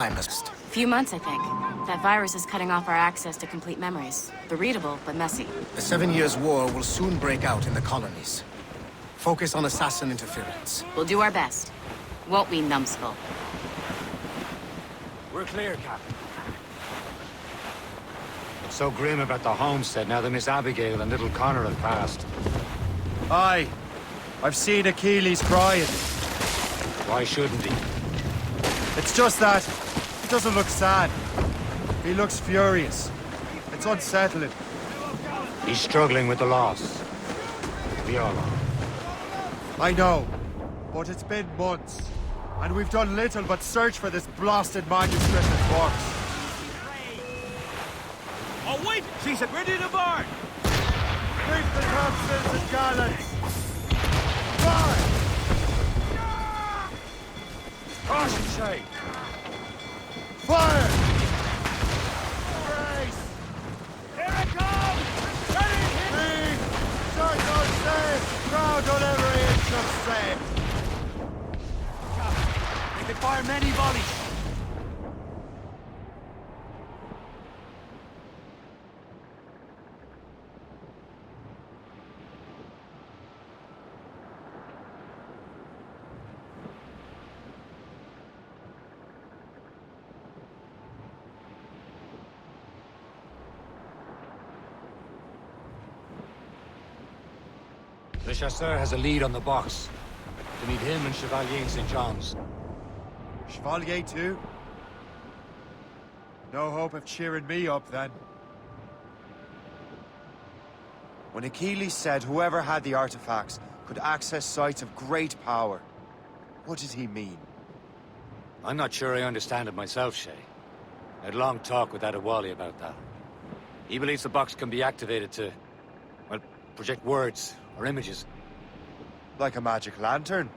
I must. Few months, I think. That virus is cutting off our access to complete memories. They're readable, but messy. The 7 Years' War will soon break out in the colonies. Focus on assassin interference. We'll do our best. Won't we, numbskull? We're clear, Captain. It's so grim about the homestead now that Miss Abigail and little Connor have passed. Aye. I've seen Achilles crying. Why shouldn't he? It's just that he doesn't look sad. He looks furious. It's unsettling. He's struggling with the loss. We all are. I know, but it's been months, and we've done little but search for this blasted manuscript and books. Oh wait! She's ready to board! Keep the captains and gallants! Fire! Caution, Shay! Fire! Brace! Here it comes! Ready! Speed! Short on safe! Crowd on every inch of safe! They can fire many volleys! Le Chasseur has a lead on the box. To meet him and Chevalier in St. John's. Chevalier too? No hope of cheering me up then. When Achilles said whoever had the artifacts could access sites of great power, what did he mean? I'm not sure I understand it myself, Shay. I had a long talk with Adewale about that. He believes the box can be activated to, well, project words or images. Like a magic lantern?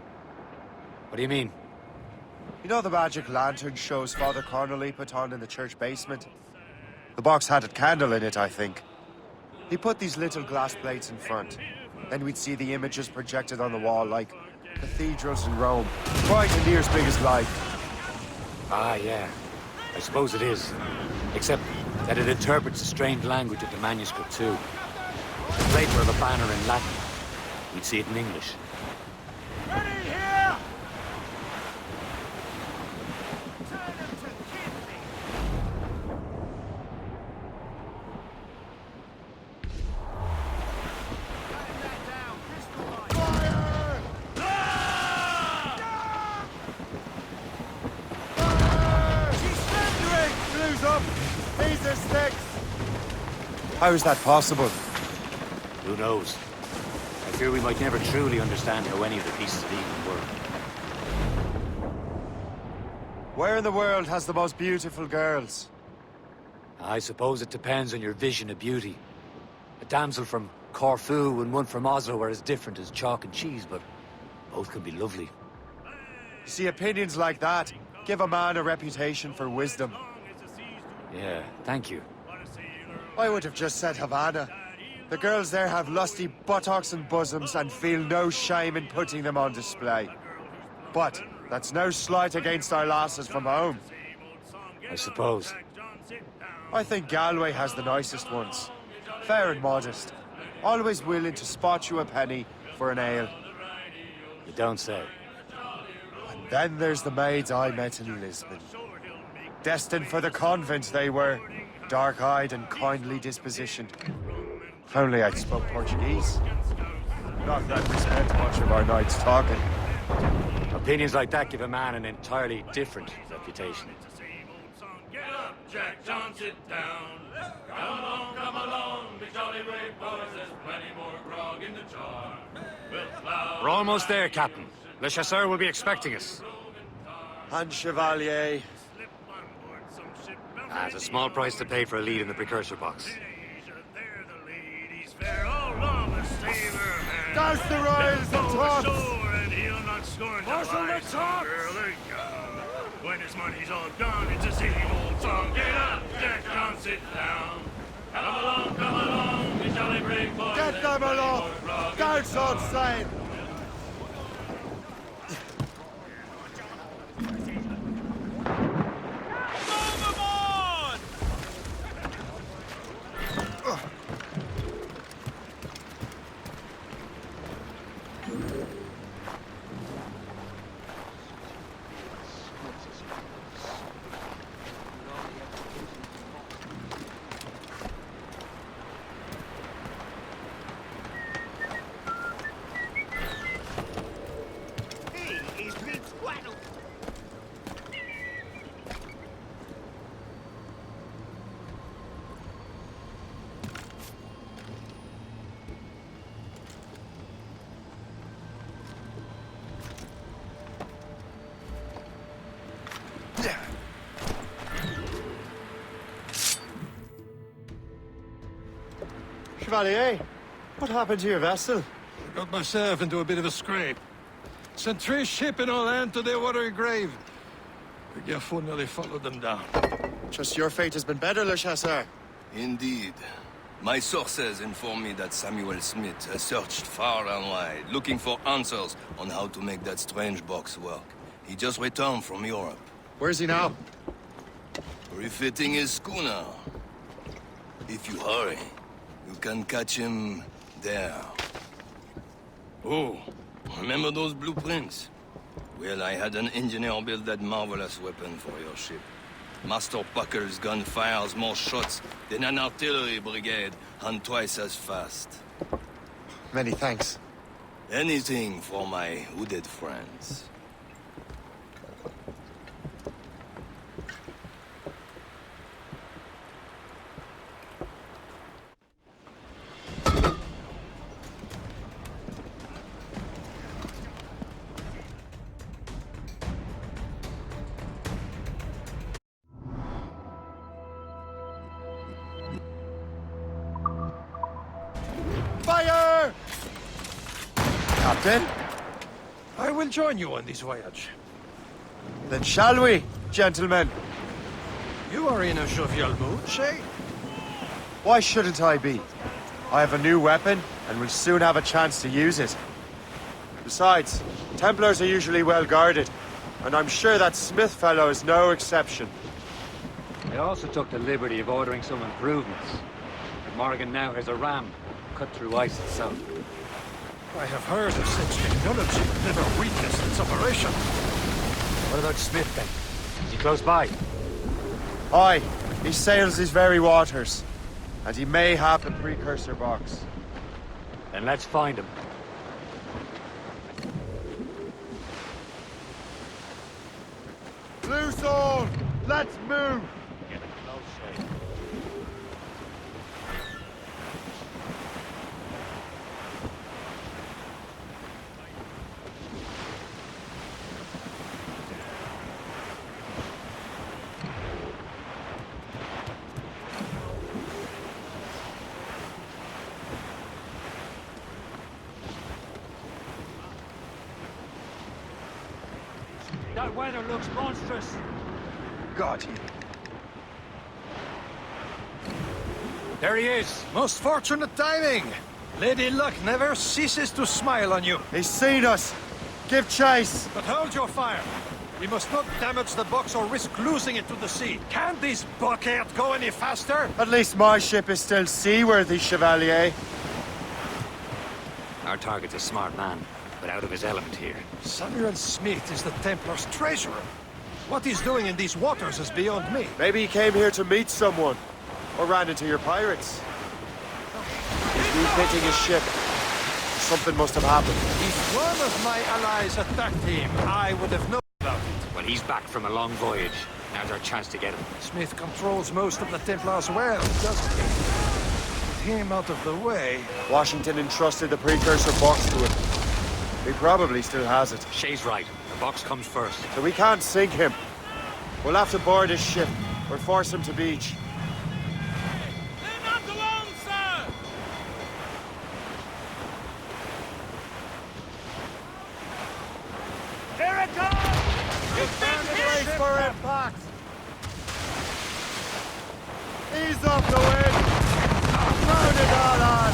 What do you mean? You know the magic lantern shows Father Connolly put on in the church basement? The box had a candle in it, I think. He put these little glass plates in front. Then we'd see the images projected on the wall like cathedrals in Rome. Quite and near as big as life. Ah, yeah. I suppose it is. Except that it interprets the strange language of the manuscript, too. If the plate were the banner in Latin, we'd see it in English. Ready here! How is that possible? Who knows? I fear we might never truly understand how any of the pieces of Eden work. Where in the world has the most beautiful girls? I suppose it depends on your vision of beauty. A damsel from Corfu and one from Oslo are as different as chalk and cheese, but both can be lovely. See, opinions like that give a man a reputation for wisdom. Yeah, thank you. I would have just said Havana. The girls there have lusty buttocks and bosoms and feel no shame in putting them on display. But that's no slight against our lasses from home. I suppose. I think Galway has the nicest ones. Fair and modest. Always willing to spot you a penny for an ale. You don't say. And then there's the maids I met in Lisbon. Destined for the convent they were. Dark-eyed and kindly dispositioned. If only I'd spoke Portuguese. Not that we spent much of our nights talking. Opinions like that give a man an entirely different reputation. Get up, Jack John, sit down. Come along, be jolly brave boys. There's plenty more grog in the jar. We're almost there, Captain. Le Chasseur will be expecting us. And Chevalier. It's a small price to pay for a lead in the precursor box. Douse the royals and tops! Marshal the tops! When his money's all gone, it's the same old song. Get up, Jack John, sit down. Come along, be jolly brave boys. Get them along! Douse on sail! Chevalier. What happened to your vessel? Got myself into a bit of a scrape. Sent 3 ship in all hand to their watery grave. The Gaffo nearly followed them down. Just your fate has been better, Le Chasseur. Indeed. My sources inform me that Samuel Smith has searched far and wide, looking for answers on how to make that strange box work. He just returned from Europe. Where's he now? Refitting his schooner. If you hurry, you can catch him there. Oh, remember those blueprints? Well, I had an engineer build that marvelous weapon for your ship. Master Pucker's gun fires more shots than an artillery brigade, and twice as fast. Many thanks. Anything for my hooded friends. Fire! Captain? I will join you on this voyage. Then shall we, gentlemen? You are in a jovial mood, Shay? Why shouldn't I be? I have a new weapon, and will soon have a chance to use it. Besides, Templars are usually well guarded, and I'm sure that Smith fellow is no exception. I also took the liberty of ordering some improvements. Morgan now has a ram cut through ice itself. I have heard of such technology, never witnessed its operation. What about Smith, then? Is he close by? Aye, he sails these very waters, and he may have the precursor box. Then let's find him. Loose all! Let's move! Get him close, Shay. That weather looks monstrous. God, There he is. Most fortunate timing. Lady Luck never ceases to smile on you. he's seen us! Give chase! But hold your fire. We must not damage the box or risk losing it to the sea. Can this bucket go any faster? At least my ship is still seaworthy, Chevalier. Our target's a smart man, but out of his element here. Samuel Smith is the Templar's treasurer. What he's doing in these waters is beyond me. Maybe he came here to meet someone, or ran into your pirates. He's refitting his ship. Something must have happened. If one of my allies attacked him, I would have known about it. Well, he's back from a long voyage. Now's our chance to get him. Smith controls most of the Templars well, doesn't he? With him out of the way... Washington entrusted the precursor box to him. He probably still has it. Shay's right. The box comes first. So we can't sink him. We'll have to board his ship, or force him to beach. They're not alone, sir! Here it comes! You've been Brace hit! for impact! Ease up the wind! Round it all on!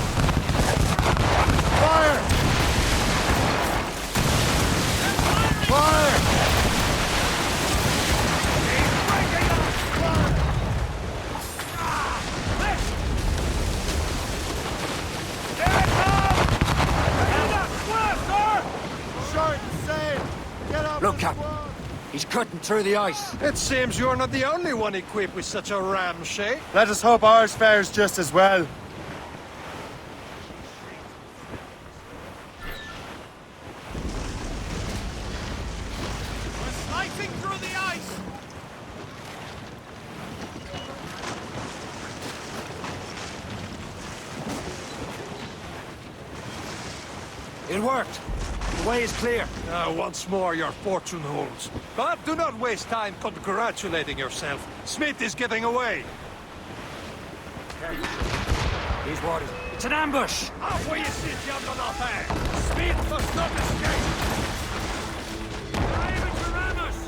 Fire! Fire! Short and safe! Get up! Look, the Captain. squad. He's cutting through the ice. It seems you're not the only one equipped with such a ram, Shay. Let us hope ours fares just as well. We're slicing through the ice! It worked. The way is clear. Once more your fortune holds. But do not waste time congratulating yourself. Smith is getting away. These waters It's an ambush! Off where you sit, you got off there! Smith must not escape! Aim it to Ramos!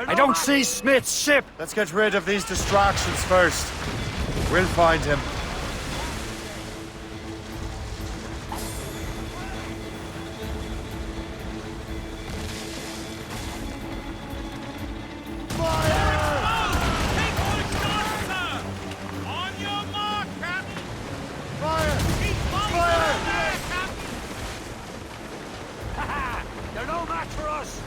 I don't see Smith's ship! Let's get rid of these distractions first. We'll find him. They're no match for us!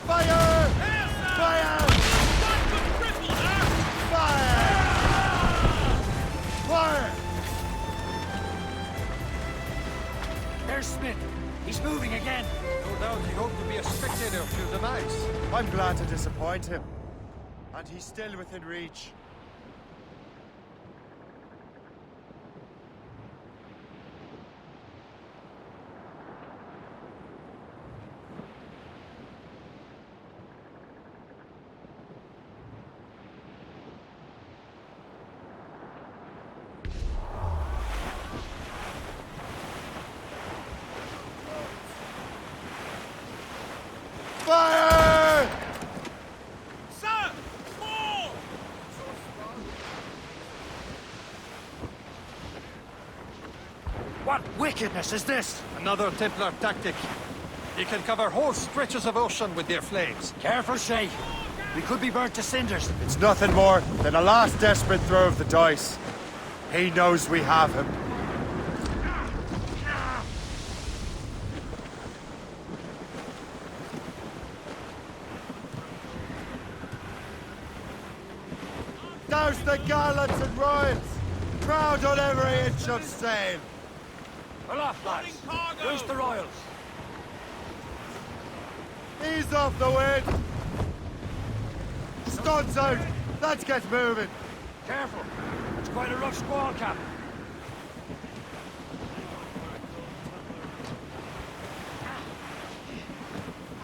Fire! Fire! Fire! Fire! There's Smith. He's moving again. No doubt he hoped to be a spectator of your demise. I'm glad to disappoint him. And he's still within reach. Fire! Sir! More! What wickedness is this? Another Templar tactic. You can cover whole stretches of ocean with their flames. Careful, Shay. We could be burnt to cinders. It's nothing more than a last desperate throw of the dice. He knows we have him. Douse the gallants and royals! Proud on every inch of sail! Pull off, lads. Where's the Royals? Ease off the wind! Stunts out! Let's get moving! Careful. It's quite a rough squall, Cap.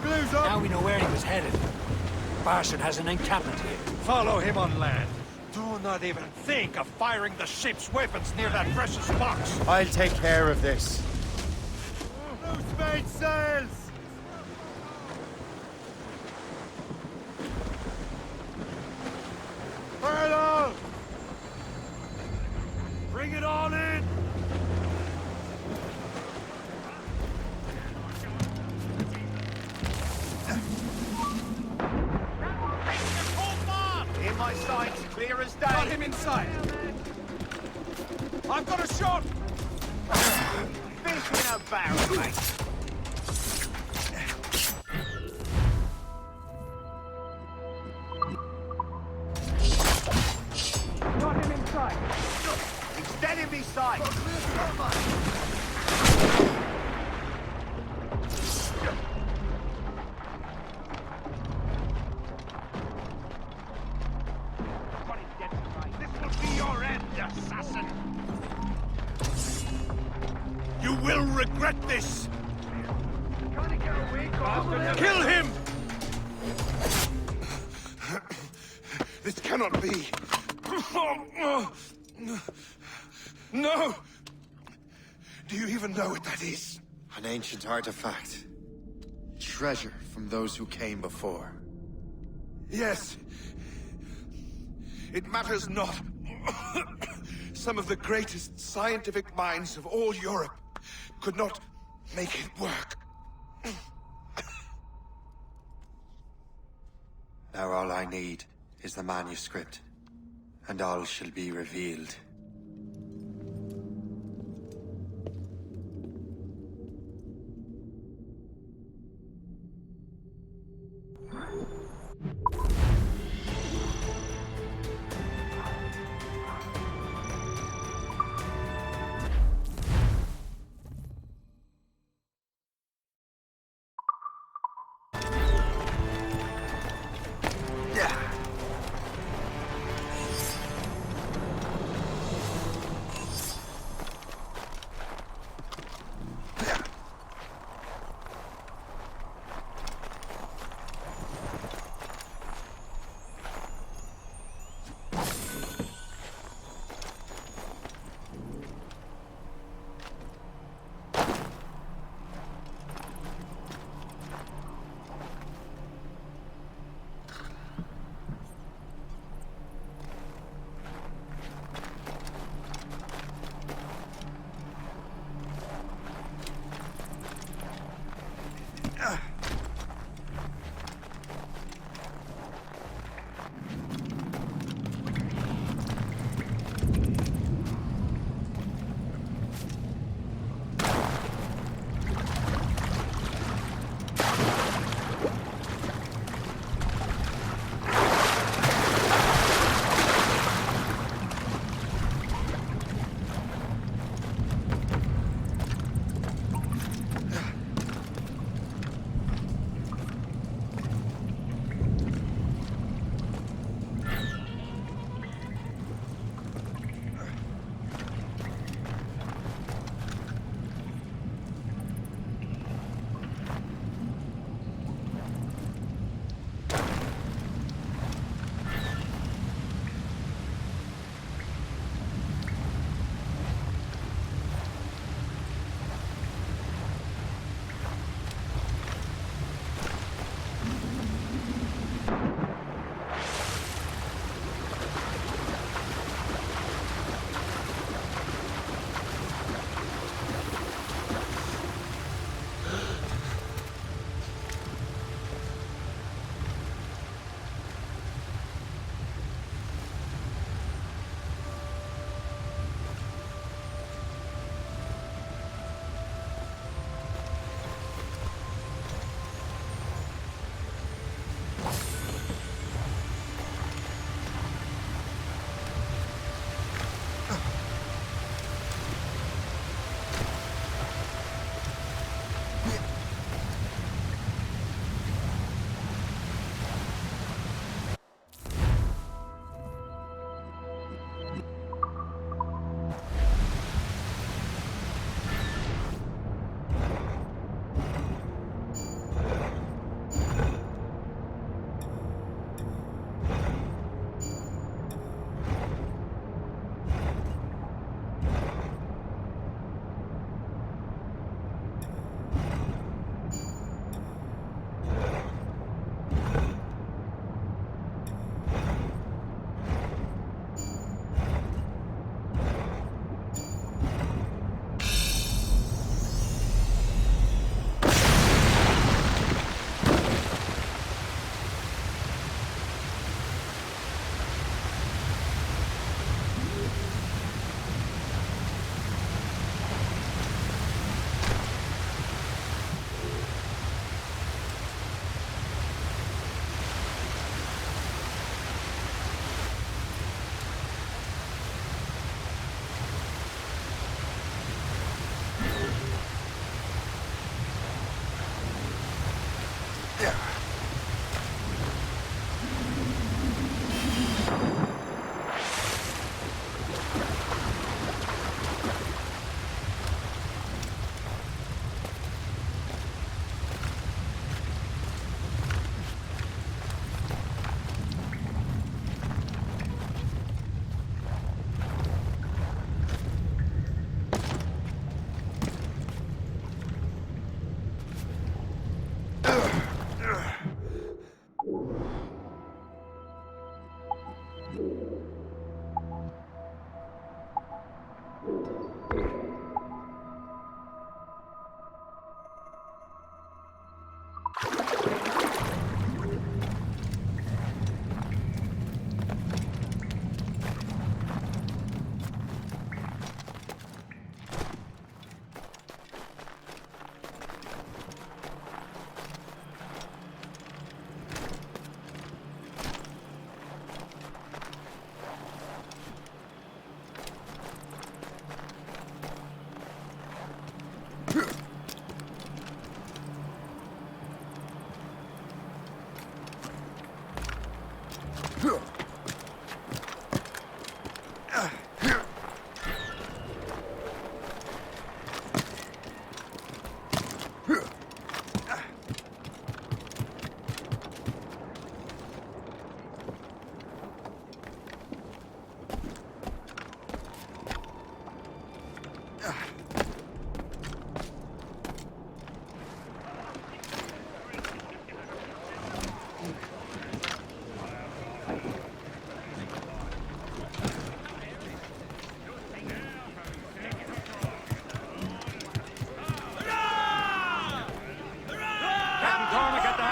Blues up! Now we know where he was headed. Bastard has an encampment here. Follow him on land. Do not even think of firing the ship's weapons near that precious box. I'll take care of this. Loose made sails! Furlough! Bring it all in! In my sights, clear as day. Got him inside. I've got a shot. fish in a barrel, mate. Got him in sight. He's dead in me sight. This will be your end, assassin. You will regret this! Kill him! This cannot be. No! Do you even know what that is? An ancient artifact. Treasure from those who came before. Yes. It matters not. Some of the greatest scientific minds of all Europe could not make it work. Now all I need is the manuscript, and all shall be revealed.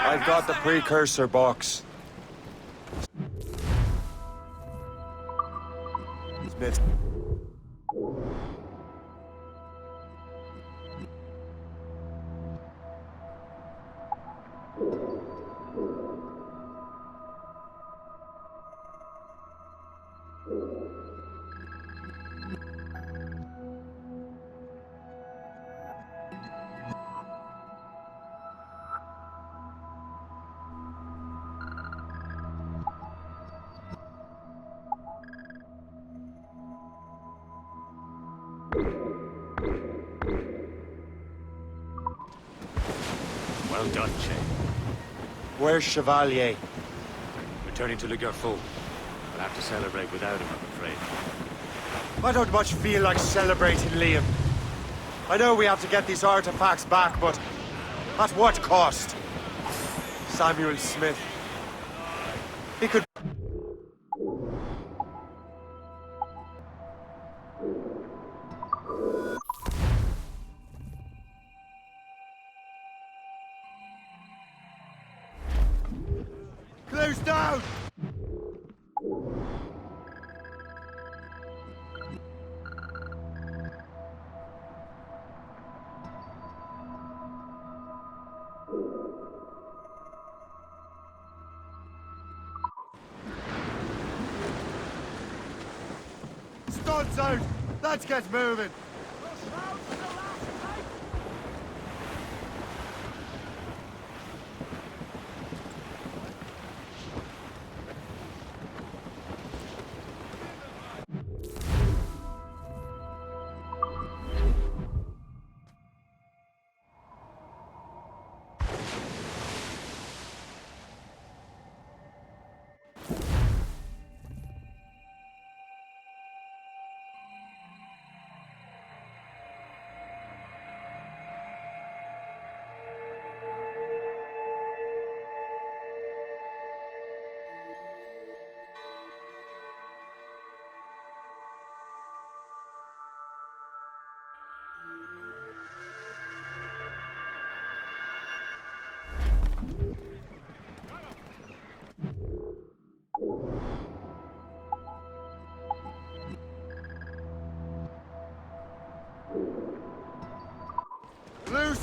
I've got the precursor box. Smith. Well done, Shay. Where's Chevalier? Returning to Le Garfou. We'll have to celebrate without him, I'm afraid. I don't much feel like celebrating, Liam. I know we have to get these artifacts back, but at what cost? Samuel Smith. He could... Clues down! Studs out! Let's get moving! Loose!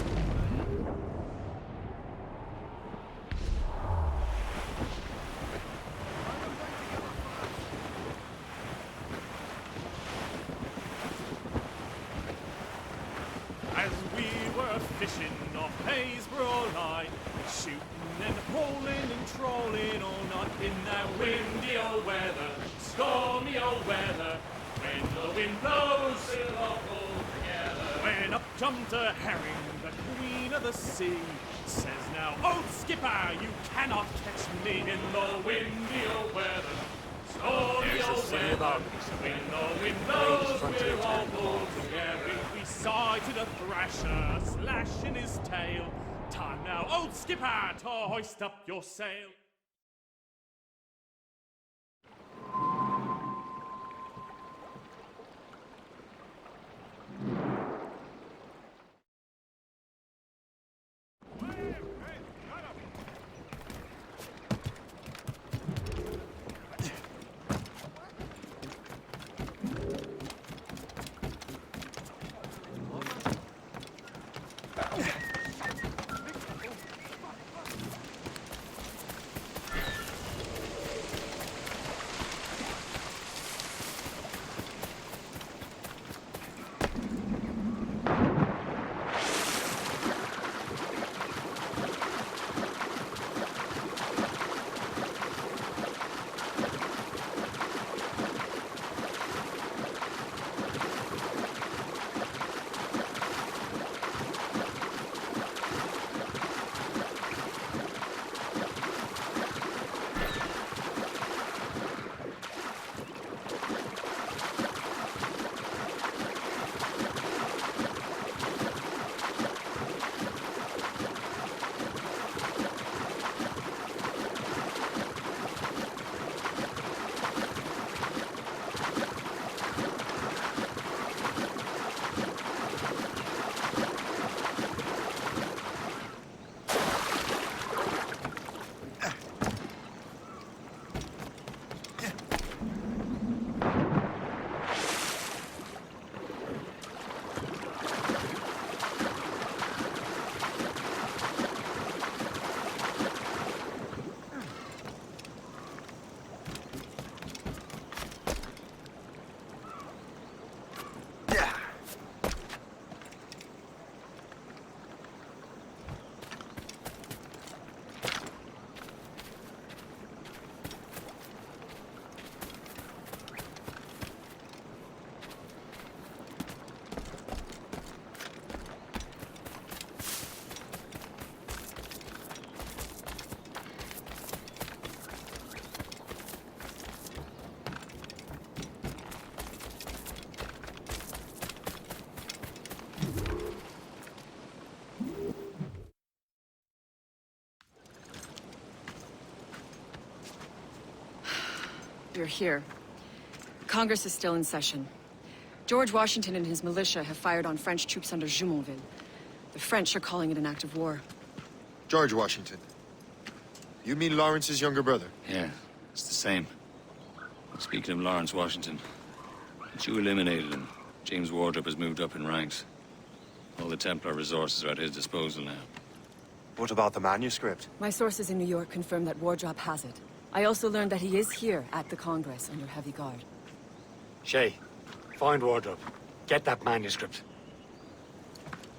As we were fishing off Haysborough line, shooting and hauling and trolling all night in that windy old weather, stormy old weather. When the wind blows, we'll all pull together. When up jumped a herring, the queen of the sea, says now, old skipper, you cannot catch me in the windy old weather. Stormy old weather. When the wind blows, we'll all pull together. We sighted a thrasher, slashing his tail. Time now, old skipper, to hoist up your sail. you're here. Congress is still in session. George Washington and his militia have fired on French troops under Jumonville. The French are calling it an act of war. George Washington. You mean Lawrence's younger brother? Yeah, it's the same. Speaking of Lawrence Washington, since you eliminated him, James Wardrop has moved up in ranks. All the Templar resources are at his disposal now. What about the manuscript? My sources in New York confirm that Wardrop has it. I also learned that he is here at the Congress under heavy guard. Shay, find Wardrop. Get that manuscript.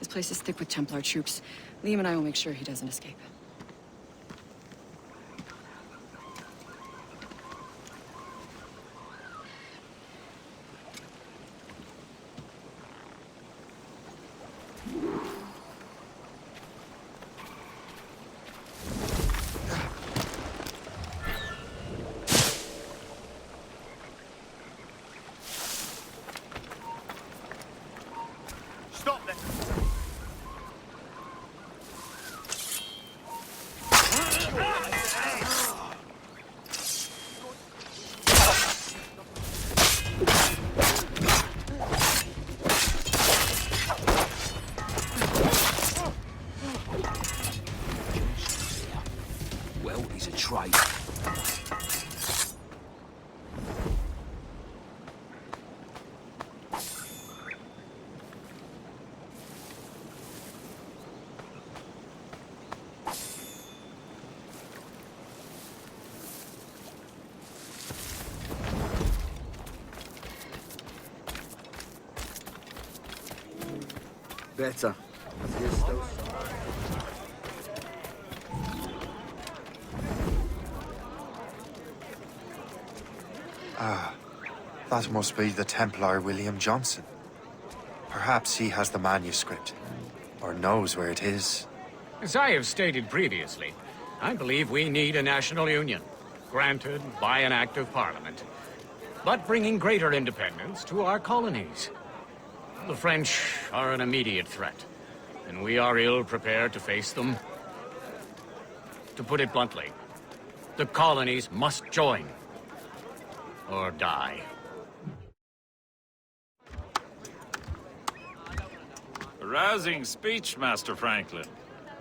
This place is thick with Templar troops. Liam and I will make sure he doesn't escape. Stop there! Well, he's a traitor. Better. That must be the Templar William Johnson. Perhaps he has the manuscript, or knows where it is. As I have stated previously, I believe we need a national union, granted by an act of parliament, but bringing greater independence to our colonies. The French are an immediate threat, and we are ill prepared to face them. To put it bluntly, the colonies must join, or die. A rousing speech, Master Franklin.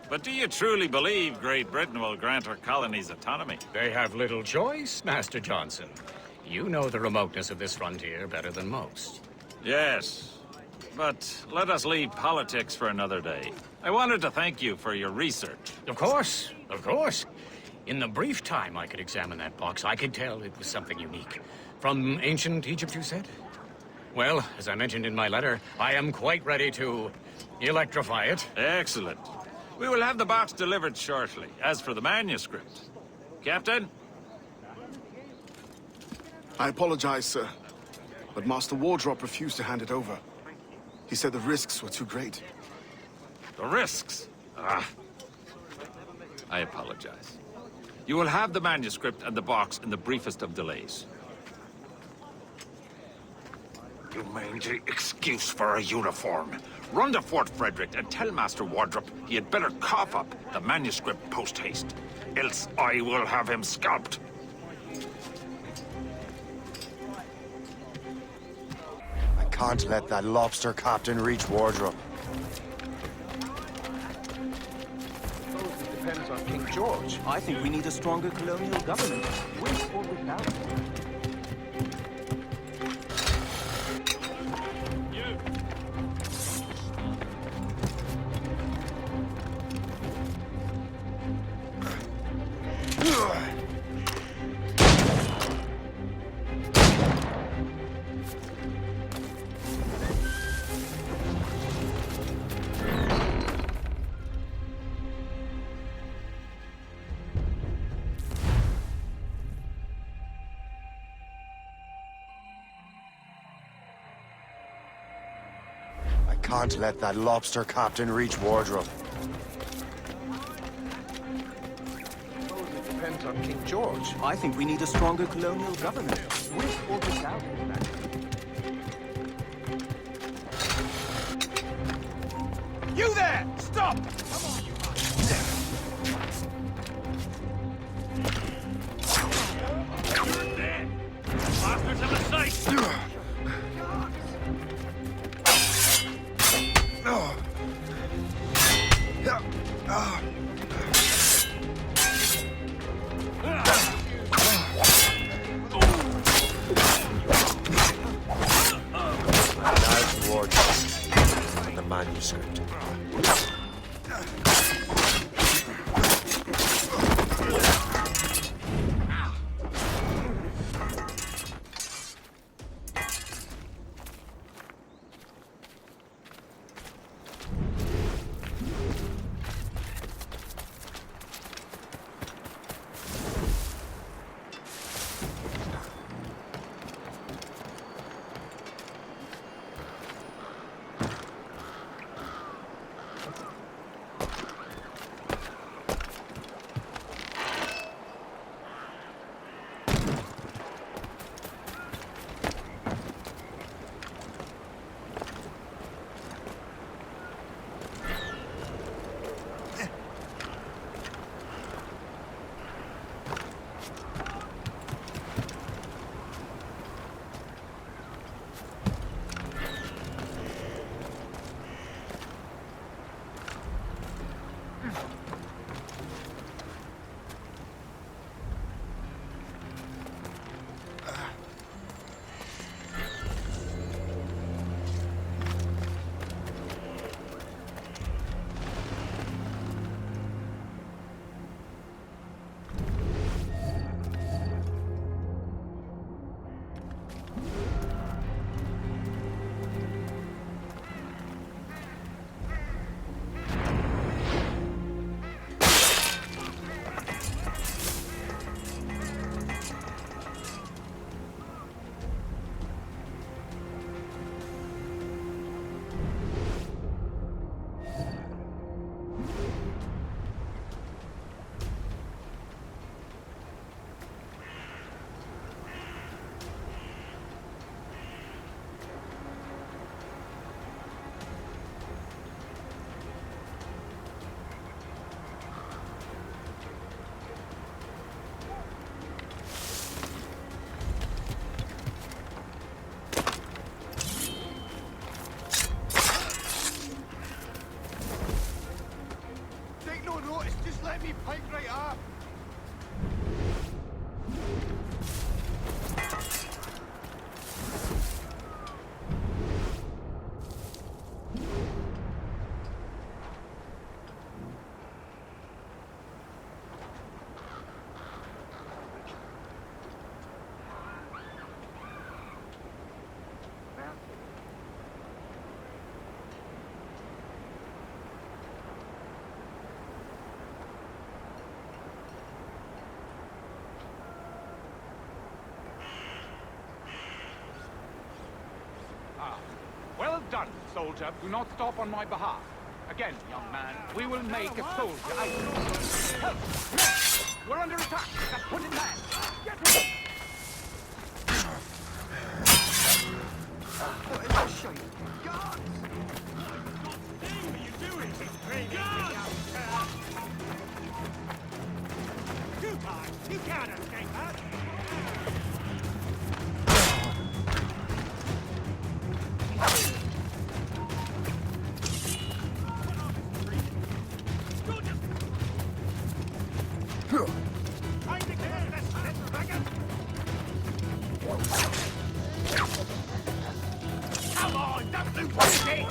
But do you truly believe Great Britain will grant her colonies autonomy? They have little choice, Master Johnson. You know the remoteness of this frontier better than most. Yes, but let us leave politics for another day. I wanted to thank you for your research. Of course, of course. In the brief time I could examine that box, I could tell it was something unique. From ancient Egypt, you said? Well, as I mentioned in my letter, I am quite ready to electrify it. Excellent. We will have the box delivered shortly. As for the manuscript... Captain? I apologize, sir, but Master Wardrop refused to hand it over. He said the risks were too great. The risks? Ah. I apologize. You will have the manuscript and the box in the briefest of delays. You mangy excuse for a uniform. Run to Fort Frederick and tell Master Wardrop he had better cough up the manuscript post-haste. Else I will have him scalped. I can't let that lobster captain reach Wardrop. It depends on King George. I think we need a stronger colonial government, with or without. Can't let that lobster captain reach Wardrop. It depends on King George. I think we need a stronger colonial government, with or without his majesty. You there! Stop! Come on, you You're dead! Wardropp and the manuscript. Well done, soldier. Do not stop on my behalf. Again, young man, we will make a soldier out of you. Help! We're under attack. That's put in man. Get him! What is this shit? Guards! What are you doing? Guards! You can't escape that! Come on, don't lose anything!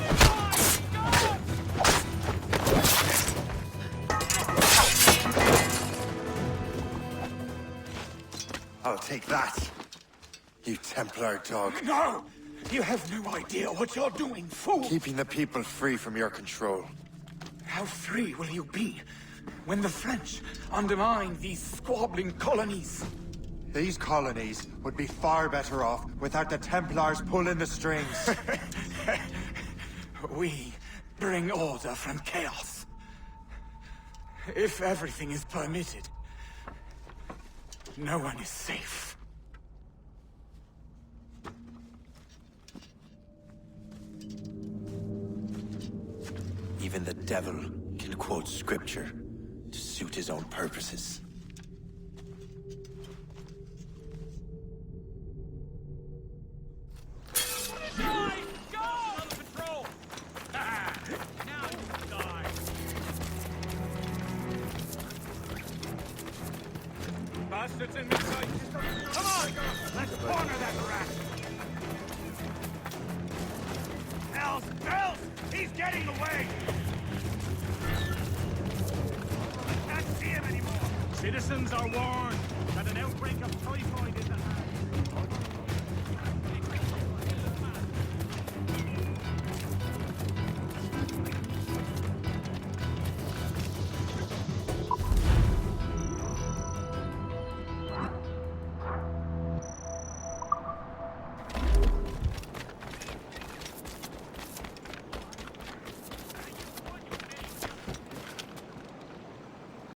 I'll take that, you Templar dog. No! You have no idea what you're doing, fool! Keeping the people free from your control. How free will you be when the French undermine these squabbling colonies? These colonies would be far better off without the Templars pulling the strings. We bring order from chaos. If everything is permitted, no one is safe. Even the devil can quote scripture to suit his own purposes. Bastards in sight! Come on, let's corner that rat! He's getting away! I can't see him anymore! Citizens are warned that an outbreak of typhoid is